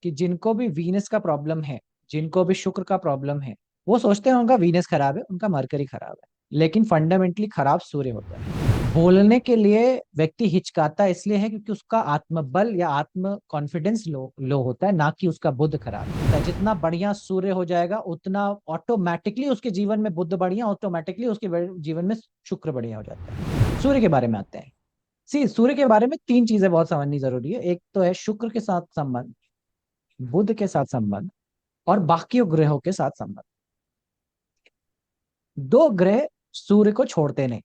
कि जिनको भी वीनस का प्रॉब्लम है, जिनको भी शुक्र का प्रॉब्लम है, वो सोचते हैं उनका वीनस खराब है, उनका मरकरी खराब है, लेकिन फंडामेंटली खराब सूर्य होता है। बोलने के लिए व्यक्ति हिचकाता इसलिए है क्योंकि उसका आत्मबल या आत्म कॉन्फिडेंस लो लो होता है, ना कि उसका बुद्ध खराब होता है। जितना बढ़िया सूर्य हो जाएगा उतना ऑटोमेटिकली उसके जीवन में बुद्ध बढ़िया, ऑटोमेटिकली उसके जीवन में शुक्र बढ़िया हो जाता है। सूर्य के बारे में आते हैं। सी सूर्य के बारे में तीन चीजें बहुत समझनी जरूरी है। एक तो है शुक्र के साथ संबंध, बुध के साथ संबंध, और बाकी ग्रहों के साथ संबंध। दो ग्रह सूर्य को छोड़ते नहीं,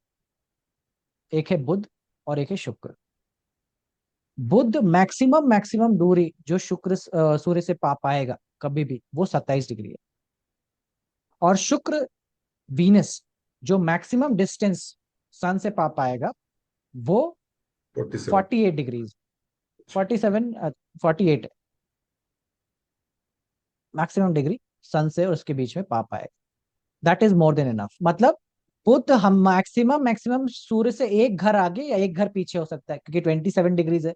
एक है बुध और एक है शुक्र। बुध मैक्सिमम मैक्सिमम दूरी जो शुक्र सूर्य से पा पाएगा कभी भी, वो 27 डिग्री है। और शुक्र वीनस जो मैक्सिमम डिस्टेंस सन से पा पाएगा वो 47। 48 डिग्रीज, 47, 48 मैक्सिमम डिग्री सन से और उसके बीच में पा पाएगा। That is more than enough. मतलब बुध हम मैक्सिमम मैक्सिमम सूर्य से एक घर आगे या एक घर पीछे हो सकता है, क्योंकि 27 डिग्रीज है।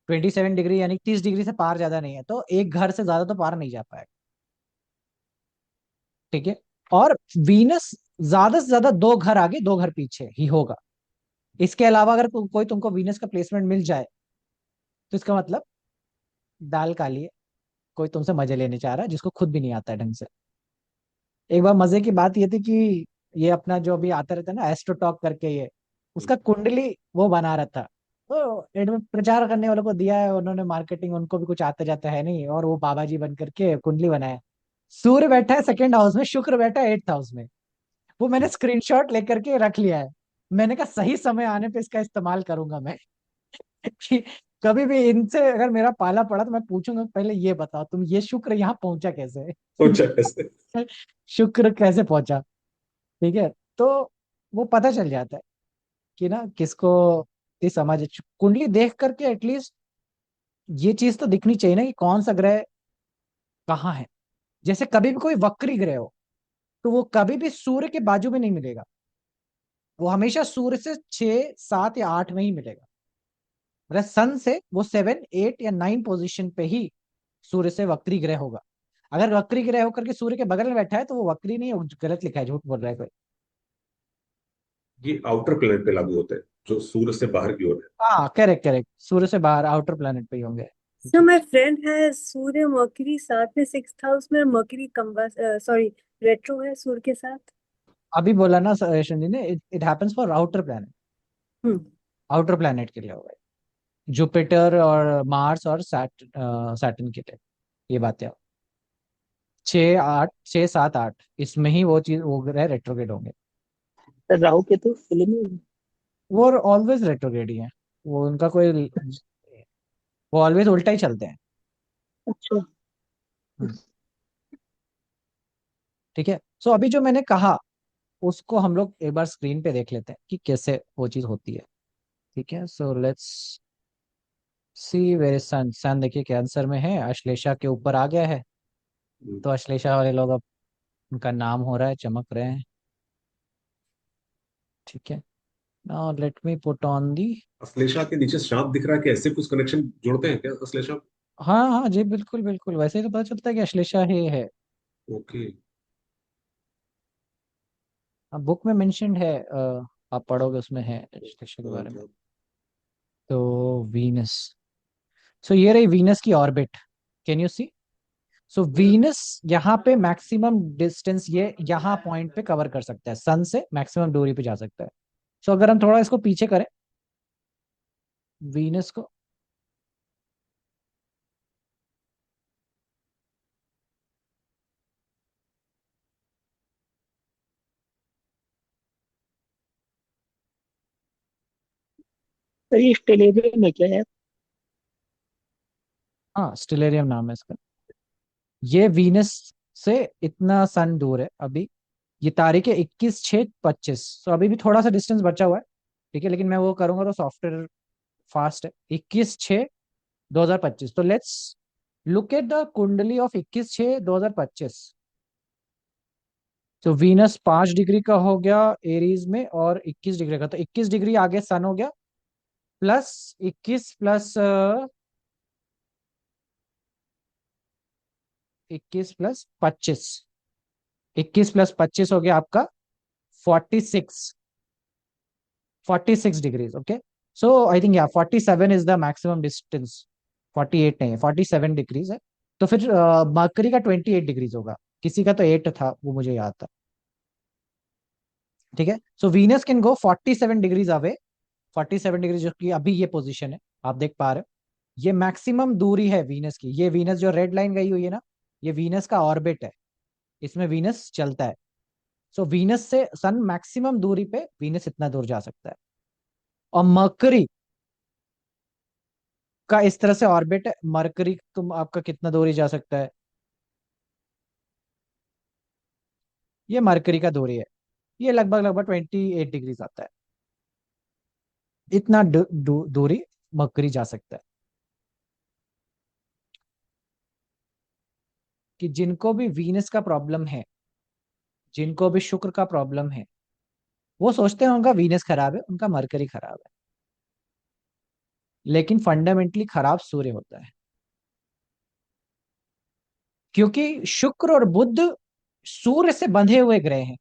27 डिग्री यानी 30 डिग्री से पार ज्यादा नहीं है, तो एक घर से ज्यादा तो पार नहीं जा पाएगा। ठीक है। और वीनस ज्यादा से ज्यादा दो घर आगे दो घर पीछे ही होगा। इसके अलावा अगर कोई तुमको वीनस का प्लेसमेंट मिल जाए तो इसका मतलब दाल काली है, कोई तुमसे मजे लेने चाह रहा है जिसको खुद भी नहीं आता है ढंग से। एक बार मजे की बात ये थी कि ये अपना जो अभी आता रहता है ना एस्ट्रो टॉक करके, ये उसका कुंडली वो बना रहा था, तो प्रचार करने वालों को दिया है उन्होंने मार्केटिंग, उनको भी कुछ आता जाता है नहीं, और वो बाबा जी बन करके कुंडली बनाया। सूर्य बैठा है सेकंड हाउस में, शुक्र बैठा है 8th हाउस में। वो मैंने स्क्रीनशॉट लेकर के रख लिया है। मैंने कहा सही समय आने पे इसका इस्तेमाल करूंगा मैं। कि कभी भी इनसे अगर मेरा पाला पड़ा तो मैं पूछूंगा पहले ये बताओ तुम, ये शुक्र यहाँ पहुंचा कैसे? सोचा ऐसे। शुक्र कैसे पहुंचा? ठीक है। तो वो पता चल जाता है कि ना किसको इस समझ, कुंडली देख करके एटलीस्ट ये चीज तो दिखनी चाहिए ना कि कौन सा ग्रह कहाँ है। जैसे कभी भी कोई वक्री ग्रह हो तो वो कभी भी सूर्य के बाजू में नहीं मिलेगा, वो हमेशा सूर्य से 6, 7 या 8 में ही मिलेगा। मतलब सन से वो 7, 8 या 9 पोजीशन पे ही सूर्य से वक्री ग्रह होगा। अगर वक्री ग्रह होकर के सूर्य के बगल में बैठा है तो वो वक्री नहीं, गलत लिखा है, झूठ बोल रहा है कोई। ये आउटर प्लेनेट पे लागू होता है, जो सूर्य से बाहर की ओर है। हाँ करेक्ट करेक्ट, सूर्य से बाहर आउटर प्लेनेट पे ही होंगे। सो माय फ्रेंड है सूर्य मर्क्यूरी साथ में 6th हाउस में, मर्क्यूरी कम्बस सॉरी रेट्रो है सूर्य के साथ। अभी बोला ना यशवंत जी ने, it happens for outer planet. Hmm. Outer planet के लिए होगा, जुपिटर और मार्स और सैटर्न के लिए ये बातें। 6, 8, 6, 7, 8 इसमें ही वो चीज वो ग्रह रेट्रोग्रेड होंगे। राहु केतु फिल्म में। वो ऑलवेज रेट्रोग्रेड ही है, वो उनका कोई, वो ऑलवेज उल्टा ही चलते हैं। अच्छा। हम्म, ठीक है। सो अभी जो मैंने कहा उसको हम लोग एक बार स्क्रीन पे देख लेते हैं कि कैसे वो चीज होती है। ठीक है। सो लेट्स सी वेर सन। सन देखिए कैंसर में है, अश्लेषा के ऊपर आ गया है। तो अश्लेषा वाले लोग अब उनका नाम हो रहा है, चमक रहे हैं। ठीक है। Now let me put on the. Ashlesha के नीचे सांप दिख रहा है, कैसे कुछ कनेक्शन जोड़ते हैं क्या अश्लेषा? हाँ हाँ जी, बिल्कुल बिल्कुल, वैसे ही तो पता चलता है कि अश्लेषा ही है। ओके। बुक में मेंशन्ड है, आप पढ़ोगे उसमें है अश्लेषा के बारे में। तो वीनस, सो ये रही वीनस की orbit, can you see? So Venus यहाँ पे मैक्सिमम डिस्टेंस ये यहाँ पॉइंट पे कवर कर सकता है, सन से मैक्सिमम दूरी पे जा सकता है। सो अगर हम थोड़ा इसको पीछे करें वीनस को, तो ये स्टेलेरियम में क्या है? हाँ स्टेलेरियम नाम है इसका। ये वीनस से इतना सन दूर है अभी। ये तारीख है 21/6/25, तो अभी भी थोड़ा सा डिस्टेंस बचा हुआ है। ठीक है, लेकिन मैं वो करूंगा तो सॉफ्टवेयर फास्ट है। 21/6/2025, तो लेट्स लुक एट द कुंडली ऑफ 21/6/2025। तो वीनस 5 डिग्री का हो गया एरीज में, और 21 डिग्री का, तो 21 डिग्री आगे सन हो गया, प्लस 21 प्लस 21 + 25, 21 + 25 हो गया आपका 46, 46 degrees. Okay, so I think या 47 इज द मैक्सिमम डिस्टेंस, 48 नहीं है, 47 डिग्रीज है। तो फिर मरकरी का 28 डिग्रीज होगा, किसी का तो 8 था, वो मुझे याद था। ठीक है, सो Venus can go 47 degrees away, 47 degree, जो कि अभी ये पोजीशन है, आप देख पा रहे हो। ये मैक्सिमम दूरी है वीनस की, ये वीनस जो रेड लाइन गई हुई है ना, ये वीनस का ऑर्बिट है, इसमें वीनस चलता है। सो वीनस से सन मैक्सिमम दूरी पे वीनस इतना दूर जा सकता है। और मरकरी का इस तरह से ऑर्बिट है, मरकरी तुम आपका कितना दूरी जा सकता है, ये मरकरी का दूरी है, ये लगभग लगभग 28 डिग्रीज आता है, इतना दूरी मरकरी जा सकता है। कि जिनको भी वीनस का प्रॉब्लम है, जिनको भी शुक्र का प्रॉब्लम है, वो सोचते हैं उनका वीनस खराब है, उनका मरकरी खराब है, लेकिन फंडामेंटली खराब सूर्य होता है। क्योंकि शुक्र और बुध सूर्य से बंधे हुए ग्रह हैं,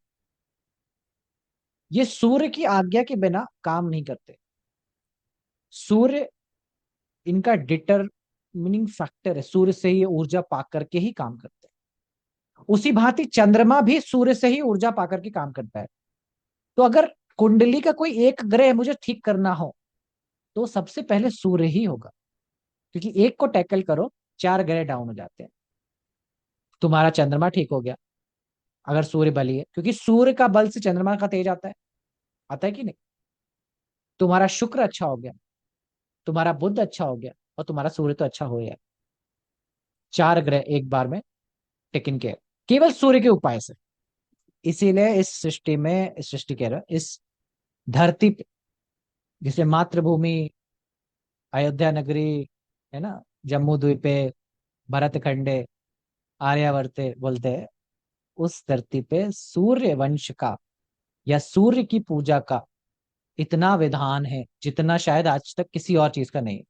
ये सूर्य की आज्ञा के बिना काम नहीं करते। सूर्य इनका डिटरमिनिंग फैक्टर है, सूर्य से ही ये ऊर्जा पा करके ही काम करते हैं। उसी भांति चंद्रमा भी सूर्य से ही ऊर्जा पा करके काम करता है। तो अगर कुंडली का कोई एक ग्रह मुझे ठीक करना हो, तो सबसे पहले सूर्य ही होगा, क्योंकि एक को टैकल करो, 4 ग्रह डाउन हो जाते हैं। तुम्हारा चंद्रमा ठीक हो गया अगर सूर्य बली है, क्योंकि सूर्य का बल से चंद्रमा का तेज आता है कि नहीं। तुम्हारा शुक्र अच्छा हो गया, तुम्हारा बुध अच्छा हो गया, और तुम्हारा सूर्य तो अच्छा हो गया। 4 ग्रह एक बार में टेकन केयर, केवल सूर्य के उपाय से। इसीलिए इस सृष्टि में, इस सृष्टि कह रहा, इस धरती पे, जिसे मातृभूमि अयोध्या नगरी है ना, जम्मू द्वीपे भरत खंडे आर्यावर्ते बोलते हैं, उस धरती पे सूर्य वंश का या सूर्य की पूजा का इतना विधान है जितना शायद आज तक किसी और चीज का नहीं है।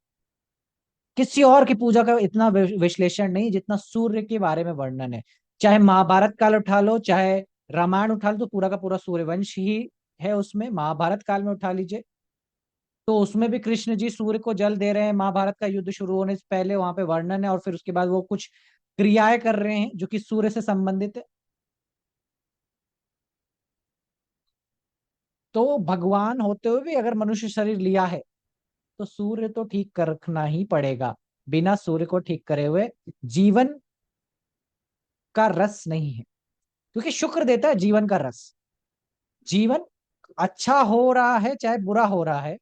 किसी और की पूजा का इतना विश्लेषण नहीं जितना सूर्य के बारे में वर्णन है। चाहे महाभारत काल उठा लो, चाहे रामायण उठा लो, तो पूरा का पूरा सूर्यवंश ही है उसमें। महाभारत काल में उठा लीजिए तो उसमें भी कृष्ण जी सूर्य को जल दे रहे हैं, महाभारत का युद्ध शुरू होने से पहले वहां पे वर्णन है, और फिर उसके बाद वो कुछ क्रियाएं कर रहे हैं जो कि सूर्य से संबंधित है। तो भगवान होते हुए भी अगर मनुष्य शरीर लिया है, तो सूर्य तो ठीक कर रखना ही पड़ेगा। बिना सूर्य को ठीक करे हुए जीवन का रस नहीं है, क्योंकि शुक्र देता है जीवन का रस। जीवन अच्छा हो रहा है चाहे बुरा हो रहा है,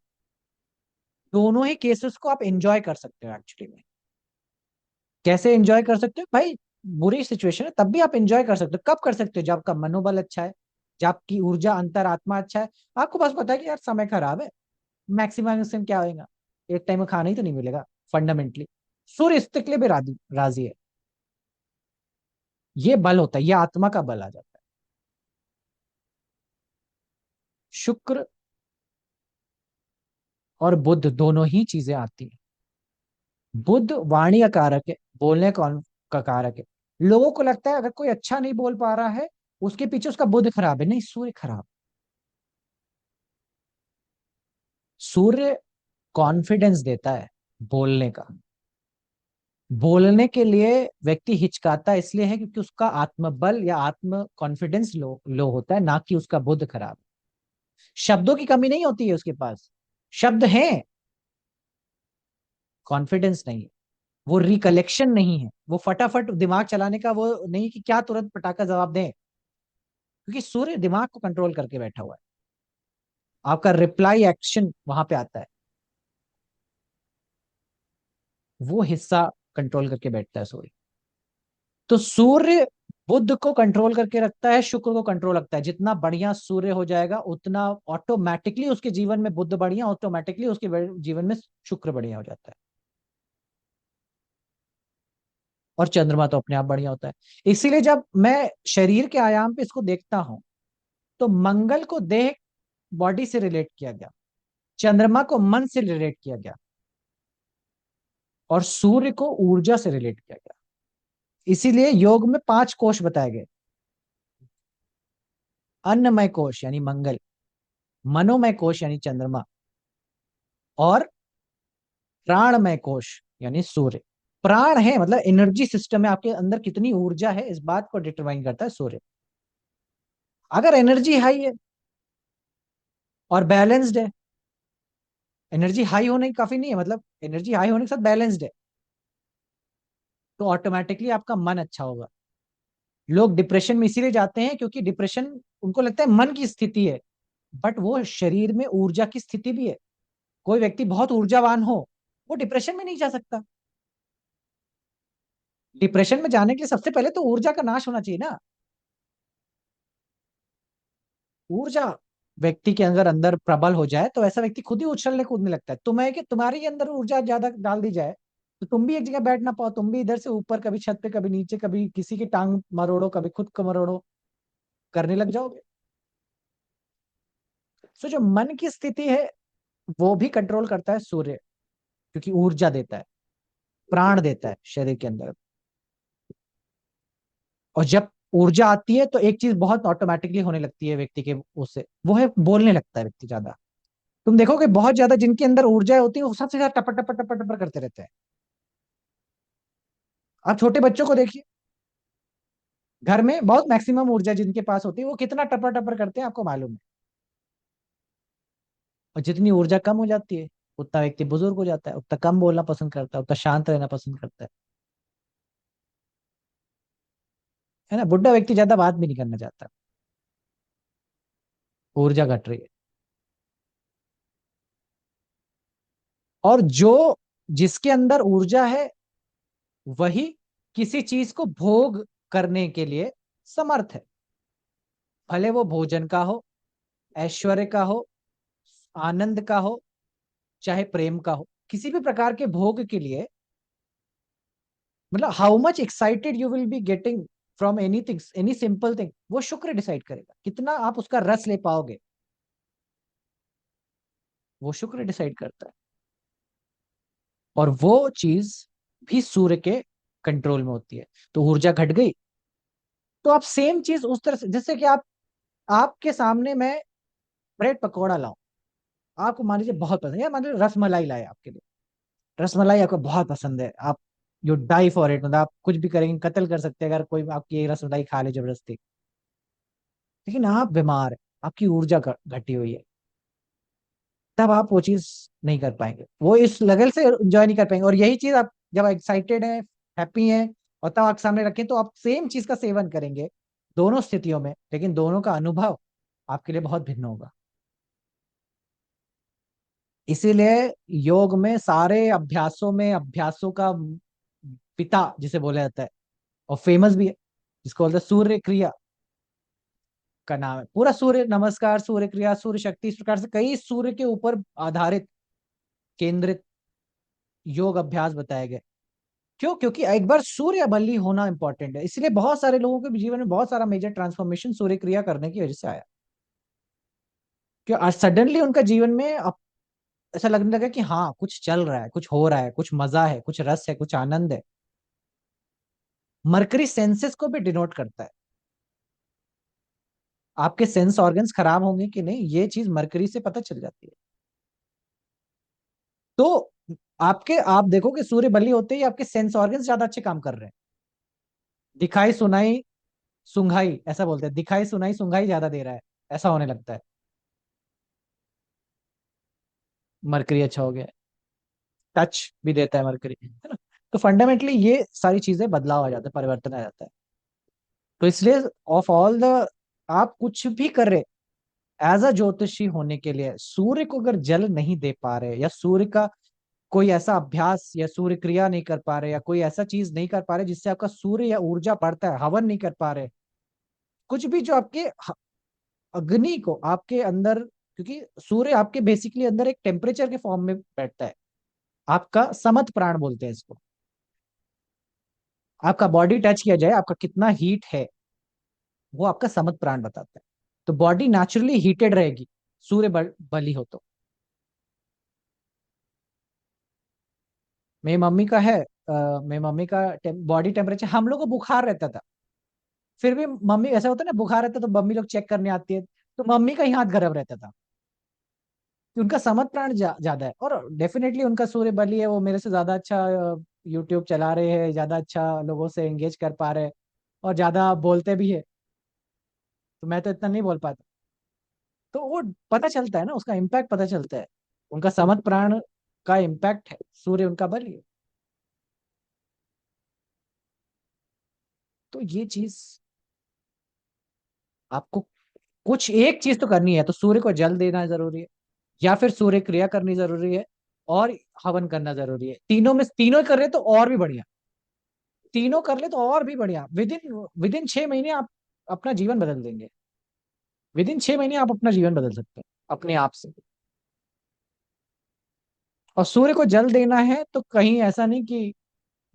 दोनों ही केसेस को आप एंजॉय कर सकते हो एक्चुअली में। कैसे एंजॉय कर सकते हो भाई, बुरी सिचुएशन है तब भी आप एंजॉय कर सकते हो। कब कर सकते हो, जब आपका मनोबल अच्छा है, जब आपकी ऊर्जा अंतरात्मा अच्छा है। आपको बस पता है कि यार समय खराब है, मैक्सिमम क्या होगा, एक टाइम में खाना ही तो नहीं मिलेगा फंडामेंटली। सूर्य इसके लिए भी राजी राजी है। ये बल होता है, ये आत्मा का बल आ जाता है। शुक्र और बुध दोनों ही चीजें आती हैं। बुध वाणी का कारक है, बोलने कौन का कारक है। लोगों को लगता है अगर कोई अच्छा नहीं बोल पा रहा है, उसके पीछे उसका बुध खराब है। नहीं, सूर्य खराब। सूर्य कॉन्फिडेंस देता है बोलने का। बोलने के लिए व्यक्ति हिचकाता इसलिए है क्योंकि उसका आत्मबल या आत्म कॉन्फिडेंस लो लो होता है, ना कि उसका बुध खराब। शब्दों की कमी नहीं होती है उसके पास, शब्द हैं, कॉन्फिडेंस नहीं है। वो रिकलेक्शन नहीं है, वो फटाफट दिमाग चलाने का वो नहीं कि क्या तुरंत पटाखा जवाब दें, क्योंकि सूर्य दिमाग को कंट्रोल करके बैठा हुआ है। आपका रिप्लाई एक्शन वहां पे आता है, वो हिस्सा कंट्रोल करके बैठता है सूर्य। तो सूर्य बुध को कंट्रोल करके रखता है, शुक्र को कंट्रोल रखता है। जितना बढ़िया सूर्य हो जाएगा उतना ऑटोमेटिकली उसके जीवन में बुध बढ़िया, ऑटोमेटिकली उसके जीवन में शुक्र बढ़िया हो जाता है। और चंद्रमा तो अपने आप बढ़िया होता है। इसीलिए जब मैं शरीर के आयाम पे इसको देखता हूं, तो मंगल को देह बॉडी से रिलेट किया गया, चंद्रमा को मन से रिलेट किया गया, और सूर्य को ऊर्जा से रिलेट किया गया। इसीलिए योग में 5 कोश बताए गए। अन्नमय कोश यानी मंगल, मनोमय कोश यानी चंद्रमा, और प्राणमय कोश यानी सूर्य। प्राण है मतलब एनर्जी सिस्टम है, आपके अंदर कितनी ऊर्जा है इस बात को डिटरमाइन करता है सूर्य। अगर एनर्जी हाई है और बैलेंस्ड है, एनर्जी हाई होने की काफी नहीं है, मतलब एनर्जी हाई होने के साथ बैलेंस्ड है, तो ऑटोमेटिकली आपका मन अच्छा होगा। लोग डिप्रेशन में इसीलिए जाते हैं क्योंकि डिप्रेशन उनको लगता है मन की स्थिति है, बट वो शरीर में ऊर्जा की स्थिति भी है। कोई व्यक्ति बहुत ऊर्जावान हो, वो डिप्रेशन में नहीं जा सकता। डिप्रेशन में जाने के लिए सबसे पहले तो ऊर्जा का नाश होना चाहिए ना। ऊर्जा व्यक्ति के अंदर अंदर प्रबल हो जाए तो ऐसा व्यक्ति खुद ही उछलने कूदने लगता है। तुम्हें कि तुम्हारे ही अंदर ऊर्जा ज्यादा डाल दी जाए तो तुम भी एक जगह बैठ ना पाओ, तुम भी इधर से ऊपर, कभी छत पे, कभी नीचे, कभी किसी की टांग मरोड़ो, कभी खुद को मरोड़ो, करने लग जाओगे। सो जो मन की स्थिति है वो भी कंट्रोल करता है सूर्य, क्योंकि ऊर्जा देता है, प्राण देता है शरीर के अंदर। और जब ऊर्जा आती है तो एक चीज बहुत ऑटोमेटिकली होने लगती है व्यक्ति के, उससे वो है बोलने लगता है व्यक्ति ज्यादा। तुम देखोगे बहुत ज्यादा जिनके अंदर ऊर्जा होती है वो सबसे ज्यादा टपर टपर टपर टपर करते रहते हैं। आप छोटे बच्चों को देखिए, घर में बहुत मैक्सिमम ऊर्जा जिनके पास होती है वो कितना टपर टपर करते हैं आपको मालूम है। और जितनी ऊर्जा कम हो जाती है उतना व्यक्ति बुजुर्ग हो जाता है, उतना कम बोलना पसंद करता है, उतना शांत रहना पसंद करता है ना। बुढ़ा व्यक्ति ज्यादा बात भी नहीं करना चाहता, ऊर्जा घट रही है। और जो जिसके अंदर ऊर्जा है वही किसी चीज को भोग करने के लिए समर्थ है, भले वो भोजन का हो, ऐश्वर्य का हो, आनंद का हो, चाहे प्रेम का हो, किसी भी प्रकार के भोग के लिए, मतलब how much excited you will be getting from anything, any simple thing, वो शुक्र डिसाइड करेगा कितना आप उसका रस ले पाओगे, वो शुक्र डिसाइड करता है। और वो चीज भी सूर्य के कंट्रोल में होती है। तो ऊर्जा घट गई तो आप सेम चीज उस तरह से, जैसे कि आप, आपके सामने मैं ब्रेड पकौड़ा लाऊं, आपको मान लीजिए बहुत पसंद है, या मान लीजिए रसमलाई लाए आपके लिए, रसमलाई आपको बहुत पसंद है, आप यू डाई फॉर इट, मतलब आप कुछ भी करेंगे, कत्ल कर सकते हैं अगर कोई आपकी ये रसमलाई खा ले जबरदस्ती। लेकिन आप बीमार है, आपकी ऊर्जा घटी हुई है, तब आप वो चीज नहीं कर पाएंगे, वो इस लेवल से एंजॉय नहीं कर पाएंगे। और यही चीज आप जब एक्साइटेड है, हैप्पी है, और तब आपके सामने रखें तो आप सेम चीज का सेवन करेंगे दोनों स्थितियों में, लेकिन दोनों का अनुभव आपके लिए बहुत भिन्न होगा। इसीलिए योग में सारे अभ्यासों में अभ्यासों का पिता जिसे बोला जाता है, और फेमस भी है, जिसको बोलते हैं सूर्य क्रिया का नाम है। पूरा सूर्य नमस्कार, सूर्य क्रिया, सूर्य शक्ति, इस प्रकार से कई सूर्य के ऊपर आधारित केंद्रित योग अभ्यास बताए गए। क्यों? क्योंकि एक बार सूर्य बली होना इंपॉर्टेंट है, इसलिए बहुत सारे लोगों के जीवन में बहुत सारा मेजर ट्रांसफॉर्मेशन सूर्य क्रिया करने की वजह से आया। क्यों? आज सडनली उनका जीवन में ऐसा लगने लगा कि हाँ कुछ चल रहा है, कुछ हो रहा है, कुछ मजा है, कुछ रस है, कुछ आनंद है। मरकरी सेंसेस को भी डिनोट करता है। आपके सेंस ऑर्गन्स खराब होंगे कि नहीं, ये चीज मरकरी से पता चल जाती है। तो आपके, आप देखो कि सूर्य बली होते ही आपके सेंस ऑर्गन्स ज्यादा अच्छे काम कर रहे हैं। दिखाई सुनाई सुंघाई, ऐसा बोलते हैं, दिखाई सुनाई सुंघाई ज्यादा दे रहा है, ऐसा होने लगता है। मरकरी अच्छा हो गया, टच भी देता है मरकरी, है ना। तो फंडामेंटली ये सारी चीजें बदलाव आ जाता है, परिवर्तन आ जाता है। तो इसलिए ऑफ ऑल द, आप कुछ भी कर रहे, एज अ ज्योतिषी होने के लिए सूर्य को अगर जल नहीं दे पा रहे, या सूर्य का कोई ऐसा अभ्यास या सूर्य क्रिया नहीं कर पा रहे, या कोई ऐसा चीज नहीं कर पा रहे जिससे आपका सूर्य या ऊर्जा बढ़ता है, हवन नहीं कर पा रहे, कुछ भी जो आपके अग्नि को आपके अंदर, क्योंकि सूर्य आपके बेसिकली अंदर एक टेम्परेचर के फॉर्म में बैठता है, आपका समत प्राण बोलते हैं इसको। आपका बॉडी टच किया जाए, आपका कितना हीट है वो आपका समत प्राण बताता है। तो बॉडी नेचुरली हीटेड रहेगी सूर्य बली हो तो। मेरी मम्मी का है, मेरी मम्मी का बॉडी टेम्परेचर, हम लोग को बुखार रहता था, फिर भी मम्मी, ऐसा होता है ना बुखार रहता है तो मम्मी लोग चेक करने आती है, तो मम्मी का ही हाथ गर्म रहता था कि उनका समझ प्राण ज्यादा है। और डेफिनेटली उनका सूर्य बली है, वो मेरे से ज्यादा अच्छा यूट्यूब चला रहे हैं, ज्यादा अच्छा लोगों से एंगेज कर पा रहे हैं, और ज्यादा बोलते भी है, तो मैं तो इतना नहीं बोल पाता। तो वो पता चलता है ना, उसका इम्पैक्ट पता चलता है, उनका समझ प्राण का इम्पैक्ट है, सूर्य उनका बल है। तो ये चीज आपको, कुछ एक चीज तो करनी है, तो सूर्य को जल देना जरूरी है, या फिर सूर्य क्रिया करनी जरूरी है, और हवन करना जरूरी है। तीनों में तीनों ही कर रहे तो और भी बढ़िया, तीनों कर ले तो और भी बढ़िया। विदिन 6 महीने आप अपना जीवन बदल देंगे, विदिन 6 महीने आप अपना जीवन बदल सकते हैं अपने आप से। और सूर्य को जल देना है तो कहीं ऐसा नहीं कि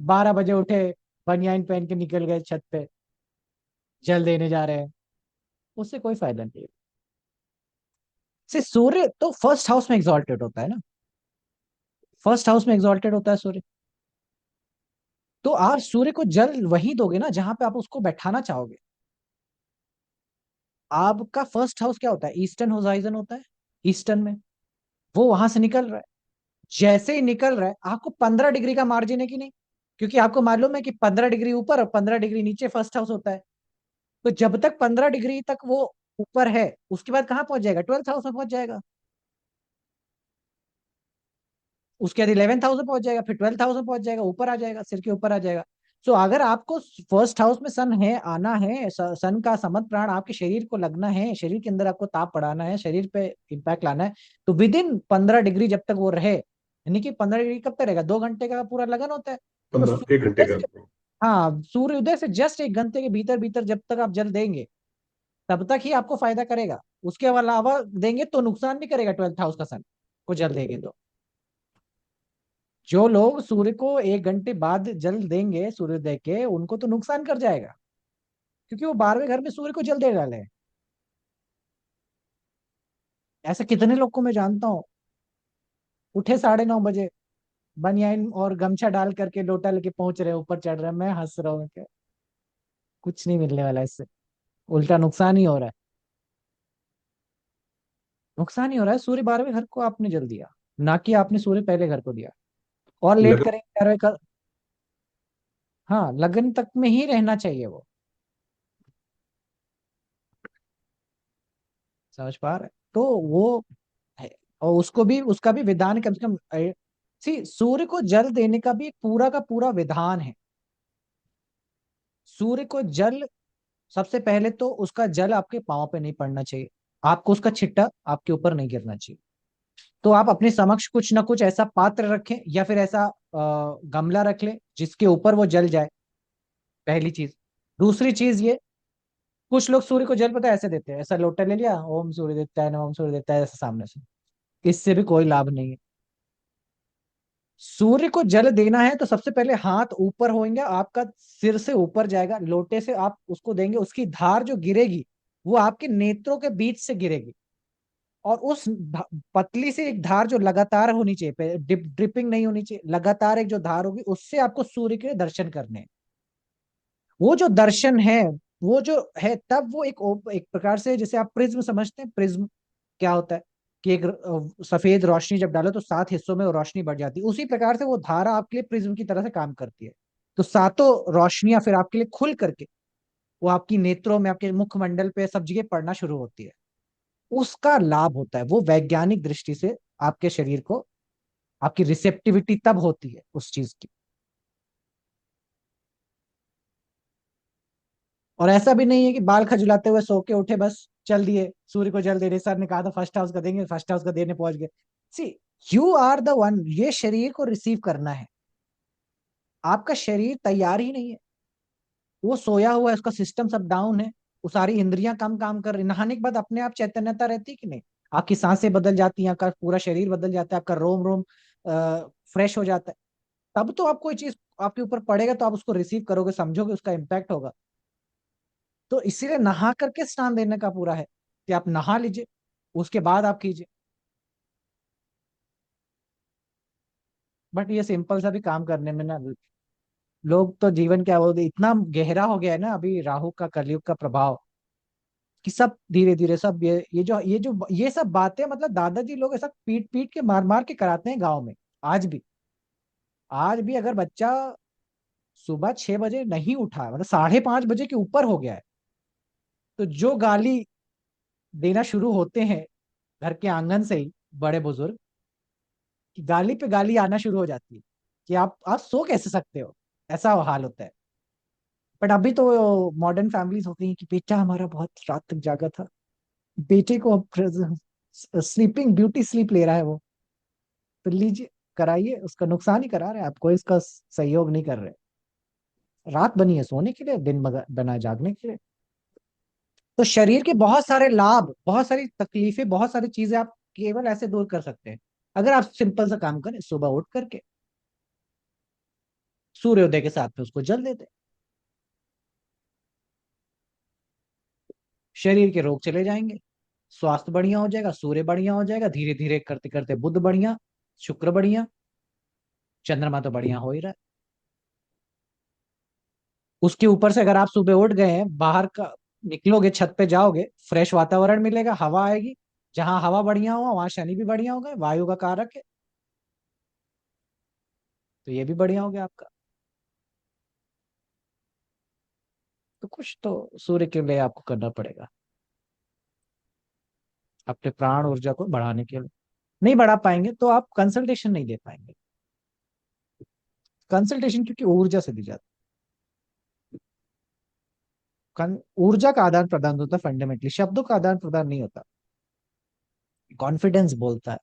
12 बजे उठे, बनियान पहन के निकल गए छत पे, जल देने जा रहे हैं, उससे कोई फायदा नहीं है। से सूर्य तो फर्स्ट हाउस में एग्जॉल्टेड होता है ना, फर्स्ट हाउस में एग्जॉल्टेड होता है सूर्य। तो आप सूर्य को जल वहीं दोगे ना जहां पे आप उसको बैठाना चाहोगे। आपका फर्स्ट हाउस क्या होता है, ईस्टर्न होराइजन होता है, ईस्टर्न में, वो वहां से निकल रहा है। जैसे ही निकल रहा है, आपको 15 डिग्री का मार्जिन है कि नहीं, क्योंकि आपको मालूम है कि 15 डिग्री ऊपर और 15 डिग्री नीचे फर्स्ट हाउस होता है। तो जब तक 15 डिग्री तक वो ऊपर है, उसके बाद कहाँ पहुंच जाएगा, 12th हाउस में पहुंच जाएगा, उसके बाद 11th हाउस में पहुंच जाएगा, फिर 12th हाउस में पहुंच जाएगा, ऊपर आ जाएगा, सिर के ऊपर आ जाएगा। सो अगर आपको फर्स्ट हाउस में सन है, आना है, सन का समद प्राण आपके शरीर को लगना है, शरीर के अंदर आपको ताप पड़ाना है, शरीर पे इम्पैक्ट लाना है, तो विद इन 15 डिग्री जब तक वो रहे, यानी कि 15 डिग्री कब तक रहेगा, 2 घंटे का पूरा लगन होता है। तो 1 घंटे सूर्योदय का। से, हाँ सूर्योदय से जस्ट 1 घंटे के भीतर भीतर जब तक आप जल देंगे, तब तक ही आपको फायदा करेगा। उसके अलावा देंगे तो नुकसान भी करेगा, 12th हाउस का सन को जल देंगे तो। जो लोग सूर्य को 1 घंटे बाद जल देंगे सूर्योदय के, उनको तो नुकसान कर जाएगा, क्योंकि वो 12वें घर में सूर्य को जल दे डाले हैं। ऐसे कितने लोग को मैं जानता हूँ, उठे 9:30 बजे, बनियाइन और गमछा डाल करके लोटा लेके पहुंच रहे हैं, ऊपर चढ़ रहे हैं, मैं हंस रहा हूँ कि कुछ नहीं मिलने वाला इससे, उल्टा नुकसान ही हो रहा है, नुकसान ही हो रहा है। सूर्य 12वें घर को आपने जल दिया, ना कि आपने सूर्य पहले घर को दिया। और लेट लगन। करेंगे 11वें का, हाँ लगन तक में ही रहना चाहिए वो, समझ पा रहे हैं? तो वो है, और उसको भी, उसका भी विधान कम से कम, सी सूर्य को जल देने का भी एक पूरा का पूरा विधान है। सूर्य को जल, सबसे पहले तो उसका जल आपके पाँव पे नहीं पड़ना चाहिए, आपको उसका छिट्टा आपके ऊपर नहीं गिरना चाहिए। तो आप अपने समक्ष कुछ ना कुछ ऐसा पात्र रखें, या फिर ऐसा गमला रख लें जिसके ऊपर वो जल जाए, पहली चीज। दूसरी चीज ये, कुछ लोग सूर्य को जल पता है ऐसे देते हैं, ऐसा लोटा ले लिया, ओम सूर्य देवता है नमः, ओम सूर्य देवता है, ऐसा सामने से, इससे भी कोई लाभ नहीं है। सूर्य को जल देना है तो सबसे पहले हाथ ऊपर होंगे, आपका सिर से ऊपर जाएगा, लोटे से आप उसको देंगे, उसकी धार जो गिरेगी वो आपके नेत्रों के बीच से गिरेगी। और उस पतली सी एक धार जो लगातार होनी चाहिए, ड्रिपिंग नहीं होनी चाहिए, लगातार एक जो धार होगी, उससे आपको सूर्य के दर्शन करने हैं। वो जो दर्शन है, वो जो है, तब वो एक प्रकार से, जैसे आप प्रिज्म समझते हैं, प्रिज्म क्या होता है, कि एक सफेद रोशनी जब डालो तो 7 हिस्सों में वो रोशनी बढ़ जाती है, उसी प्रकार से वो धारा आपके लिए प्रिज्म की तरह से काम करती है। तो सातों रोशनियां फिर आपके लिए खुल करके वो आपकी नेत्रों में, आपके मुखमंडल पे, सब जगह पड़ना शुरू होती है। उसका लाभ होता है वो, वैज्ञानिक दृष्टि से आपके शरीर को, आपकी रिसेप्टिविटी तब होती है उस चीज की। और ऐसा भी नहीं है कि बाल खजुलाते हुए सो के उठे, बस चल दिए, सूर्य को जल दे रहे, सर ने कहा था फर्स्ट हाउस का देंगे, फर्स्ट हाउस का देने पहुंच गए। सी, यू आर द वन, ये शरीर को रिसीव करना है, आपका शरीर तैयार ही नहीं है, वो सोया हुआ है, उसका सिस्टम सब डाउन है, वो सारी इंद्रियां कम काम कर रही। नहाने के बाद अपने आप चैतन्यता रहती है कि नहीं, आपकी सांसें बदल जाती हैं, आपका पूरा शरीर बदल जाता है, आपका रोम रोम फ्रेश हो जाता है। तब तो आप कोई चीज आपके ऊपर पड़ेगा तो आप उसको रिसीव करोगे, समझोगे, उसका इम्पैक्ट होगा। तो इसीलिए नहा करके स्नान देने का पूरा है, कि आप नहा लीजिए, उसके बाद आप कीजिए। बट ये सिंपल सा भी काम करने में ना लोग तो जीवन क्या बोलते, इतना गहरा हो गया है ना अभी राहु का कलयुग का प्रभाव, कि सब धीरे धीरे सब ये सब बातें मतलब दादाजी लोग ऐसा पीट पीट के मार मार के कराते हैं गाँव में। आज भी, आज भी अगर बच्चा सुबह 6 बजे नहीं उठा है, मतलब 5:30 बजे के ऊपर हो गया है, तो जो गाली देना शुरू होते हैं घर के आंगन से ही बड़े बुजुर्ग, कि गाली पे गाली आना शुरू हो जाती है कि आप सो कैसे सकते हो, ऐसा हाल होता है। बट अभी तो मॉडर्न फैमिलीज होती हैं कि बेटा हमारा बहुत रात तक जागा था, बेटे को अब स्लीपिंग ब्यूटी स्लीप ले रहा है वो, तो लीजिए कराइए, उसका नुकसान ही करा रहे हैं आपको, इसका सहयोग नहीं कर रहे। रात बनी है सोने के लिए, दिन बना है जागने के लिए। तो शरीर के बहुत सारे लाभ, बहुत सारी तकलीफें, बहुत सारी चीजें आप केवल ऐसे दूर कर सकते हैं अगर आप सिंपल सा काम करें, सुबह उठ करके सूर्योदय के साथ में उसको जल देते, शरीर के रोग चले जाएंगे, स्वास्थ्य बढ़िया हो जाएगा, सूर्य बढ़िया हो जाएगा, धीरे धीरे करते करते बुध बढ़िया, शुक्र बढ़िया, चंद्रमा तो बढ़िया हो ही रहा है। उसके ऊपर से अगर आप सुबह उठ गए हैं, बाहर का निकलोगे, छत पे जाओगे, फ्रेश वातावरण मिलेगा, हवा आएगी, जहां हवा बढ़िया होगा वहां शनि भी बढ़िया होगा, वायु का कारक है, तो ये भी बढ़िया हो गया आपका। तो कुछ तो सूर्य के लिए आपको करना पड़ेगा अपने प्राण ऊर्जा को बढ़ाने के लिए। नहीं बढ़ा पाएंगे तो आप कंसल्टेशन नहीं दे पाएंगे, कंसल्टेशन क्योंकि ऊर्जा से दी जाती है, ऊर्जा का आदान प्रदान होता है फंडामेंटली, शब्दों का आदान प्रदान नहीं होता। कॉन्फिडेंस बोलता है,